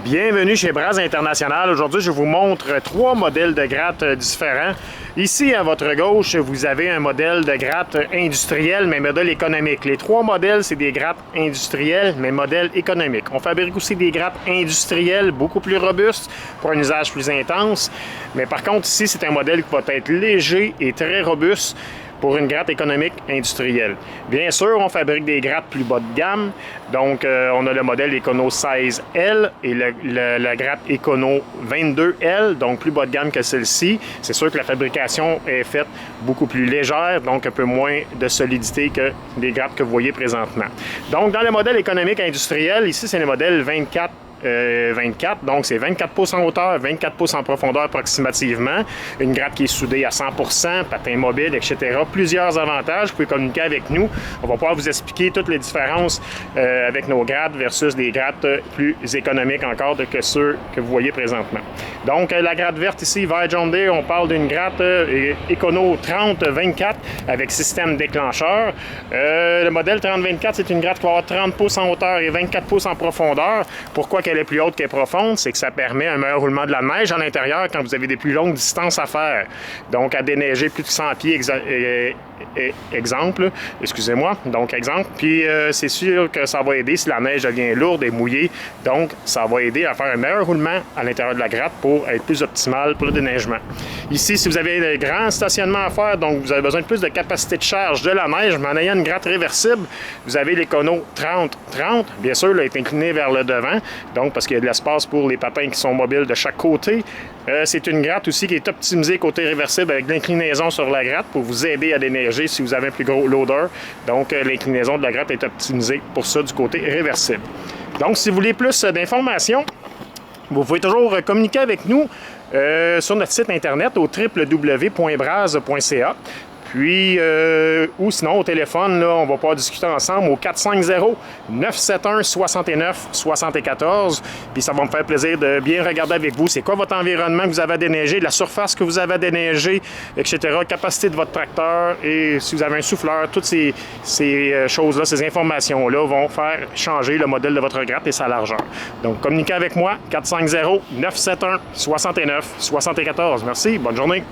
Bienvenue chez Bras International. Aujourd'hui, je vous montre 3 modèles de gratte différents. Ici, à votre gauche, vous avez un modèle de gratte industriel, mais modèle économique. Les 3 modèles, c'est des grattes industrielles, mais modèle économique. On fabrique aussi des grattes industrielles beaucoup plus robustes pour un usage plus intense. Mais par contre, ici, c'est un modèle qui va être léger et très robuste pour une gratte économique industrielle. Bien sûr, on fabrique des grattes plus bas de gamme. Donc, on a le modèle Econo 16L et la gratte Econo 22L, donc plus bas de gamme que celle-ci. C'est sûr que la fabrication est faite beaucoup plus légère, donc un peu moins de solidité que les grattes que vous voyez présentement. Donc, dans le modèle économique industriel, ici, c'est le modèle 24, donc c'est 24 pouces en hauteur, 24 pouces en profondeur approximativement. Une gratte qui est soudée à 100%, patin mobile, etc. Plusieurs avantages. Vous pouvez communiquer avec nous. On va pouvoir vous expliquer toutes les différences avec nos grattes versus des grattes plus économiques encore que ceux que vous voyez présentement. Donc la gratte verte ici, vert John Deere, on parle d'une gratte Econo 30-24 avec système déclencheur. Le modèle 30-24, c'est une gratte qui va avoir 30 pouces en hauteur et 24 pouces en profondeur. Pourquoi qu'elle est plus haute qu'elle est profonde? C'est que ça permet un meilleur roulement de la neige à l'intérieur quand vous avez des plus longues distances à faire. Donc, à déneiger plus de 100 pieds, exemple. Excusez-moi. Donc, exemple. Puis, c'est sûr que ça va aider si la neige devient lourde et mouillée. Donc, ça va aider à faire un meilleur roulement à l'intérieur de la gratte pour être plus optimal pour le déneigement. Ici, si vous avez de grands stationnements à faire, donc vous avez besoin de plus de capacité de charge de la neige, mais en ayant une gratte réversible, vous avez l'Econo 30-30. Bien sûr, elle est inclinée vers le devant. Donc, parce qu'il y a de l'espace pour les patins qui sont mobiles de chaque côté. C'est une gratte aussi qui est optimisée côté réversible avec l'inclinaison sur la gratte pour vous aider à déneiger si vous avez un plus gros loader. Donc, l'inclinaison de la gratte est optimisée pour ça du côté réversible. Donc, si vous voulez plus d'informations, vous pouvez toujours communiquer avec nous sur notre site internet au www.bras.ca. Puis, ou sinon, au téléphone, là, on va pouvoir discuter ensemble au 450-971-69-74. Puis, ça va me faire plaisir de bien regarder avec vous. C'est quoi votre environnement que vous avez à déneiger, la surface que vous avez à déneiger, etc., capacité de votre tracteur et si vous avez un souffleur, toutes ces choses-là, ces informations-là vont faire changer le modèle de votre gratte et sa largeur. Donc, communiquez avec moi, 450-971-69-74. Merci, bonne journée.